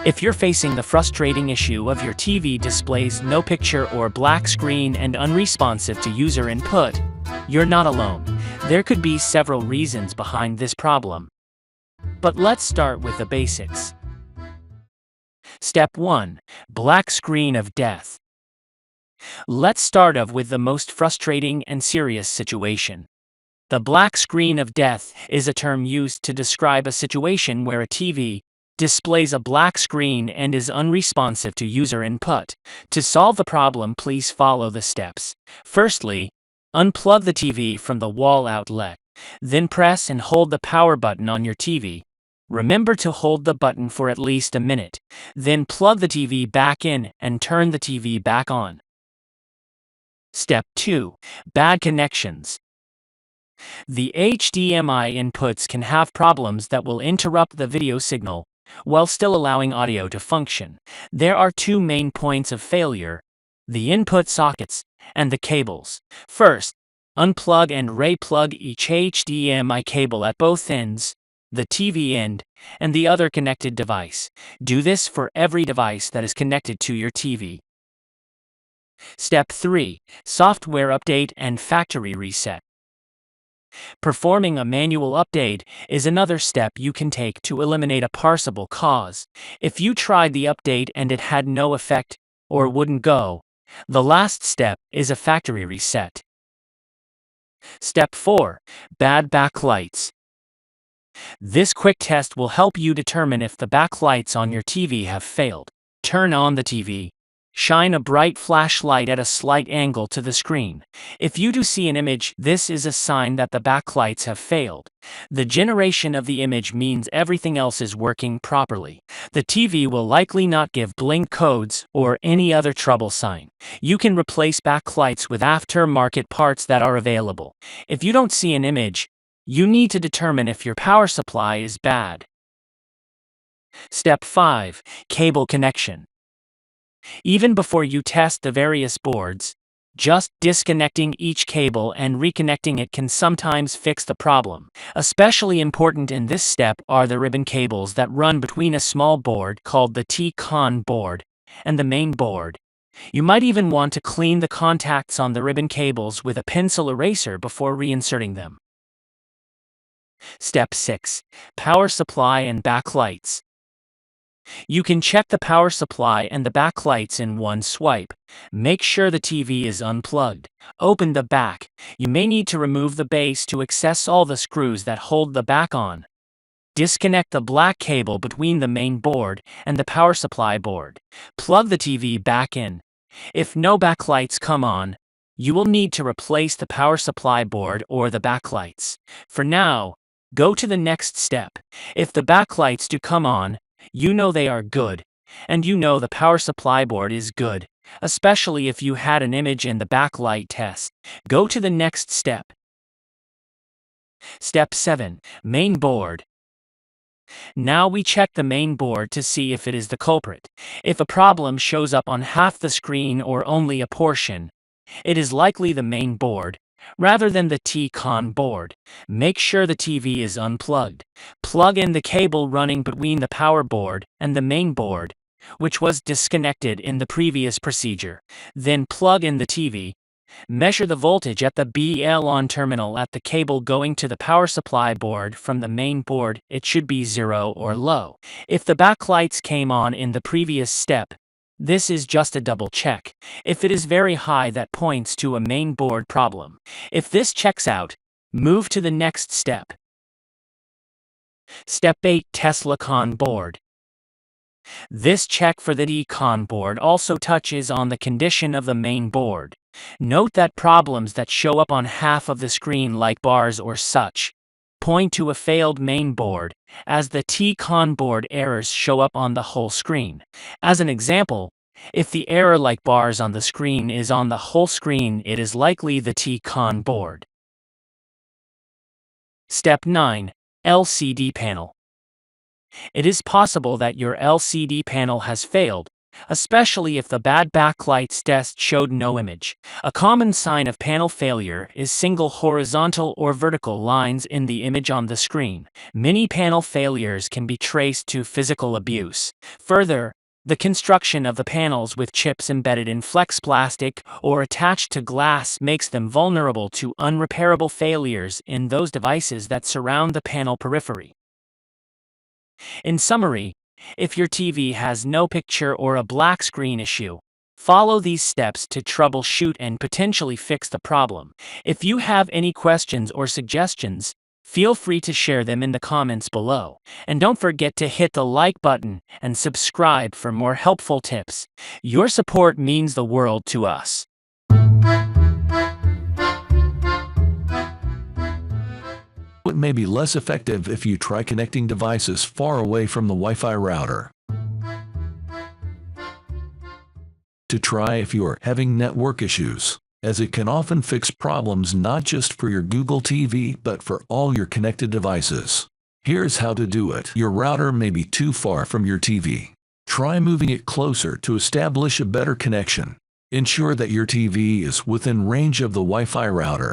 If you're facing the frustrating issue of your TV displays no picture or black screen and unresponsive to user input, you're not alone. There could be several reasons behind this problem. But let's start with the basics. Step 1. Black screen of death. Let's start off with the most frustrating and serious situation. The black screen of death is a term used to describe a situation where a TV displays a black screen and is unresponsive to user input. To solve the problem, please follow the steps. Firstly, unplug the TV from the wall outlet. Then press and hold the power button on your TV. Remember to hold the button for at least a minute. Then plug the TV back in and turn the TV back on. Step 2. Bad connections. The HDMI inputs can have problems that will interrupt the video signal while still allowing audio to function. There are two main points of failure: the input sockets and the cables. First, unplug and re-plug each HDMI cable at both ends, the TV end, and the other connected device. Do this for every device that is connected to your TV. Step 3. Software update and factory reset. Performing a manual update is another step you can take to eliminate a possible cause. If you tried the update and it had no effect or wouldn't go, the last step is a factory reset. Step 4. Bad backlights. This quick test will help you determine if the backlights on your TV have failed. Turn on the TV. Shine a bright flashlight at a slight angle to the screen. If you do see an image, this is a sign that the backlights have failed. The generation of the image means everything else is working properly. The TV will likely not give blink codes or any other trouble sign. You can replace backlights with aftermarket parts that are available. If you don't see an image, you need to determine if your power supply is bad. Step 5. Cable connection. Even before you test the various boards, just disconnecting each cable and reconnecting it can sometimes fix the problem. Especially important in this step are the ribbon cables that run between a small board called the T-con board and the main board. You might even want to clean the contacts on the ribbon cables with a pencil eraser before reinserting them. Step 6. Power supply and backlights. You can check the power supply and the backlights in one swipe. Make sure the TV is unplugged. Open the back. You may need to remove the base to access all the screws that hold the back on. Disconnect the black cable between the main board and the power supply board. Plug the TV back in. If no backlights come on, you will need to replace the power supply board or the backlights. For now, go to the next step. If the backlights do come on, you know they are good, and you know the power supply board is good, especially if you had an image in the backlight test. Go to the next step. Step 7. Main board. Now we check the main board to see if it is the culprit. If a problem shows up on half the screen or only a portion, it is likely the main board, rather than the T-con board. Make sure the TV is unplugged. Plug in the cable running between the power board and the main board, which was disconnected in the previous procedure. Then plug in the TV. Measure the voltage at the BL-on terminal at the cable going to the power supply board from the main board. It should be 0 or low. If the backlights came on in the previous step, this is just a double check. If it is very high, that points to a main board problem. If this checks out, move to the next step. Step 8. Tesla-con board. This check for the T-con board also touches on the condition of the main board. Note that problems that show up on half of the screen, like bars or such, point to a failed main board, as the T-con board errors show up on the whole screen. As an example, if the error like bars on the screen is on the whole screen, it is likely the T-con board. Step 9. LCD panel. It is possible that your LCD panel has failed, especially if the bad backlight test showed no image. A common sign of panel failure is single horizontal or vertical lines in the image on the screen. Many panel failures can be traced to physical abuse. Further, the construction of the panels with chips embedded in flex plastic or attached to glass makes them vulnerable to unrepairable failures in those devices that surround the panel periphery. In summary, if your TV has no picture or a black screen issue, follow these steps to troubleshoot and potentially fix the problem. If you have any questions or suggestions, feel free to share them in the comments below. And don't forget to hit the like button and subscribe for more helpful tips. Your support means the world to us. It may be less effective if you try connecting devices far away from the Wi-Fi router. To try if you're having network issues, as it can often fix problems not just for your Google TV but for all your connected devices. Here's how to do it. Your router may be too far from your TV. Try moving it closer to establish a better connection. Ensure that your TV is within range of the Wi-Fi router.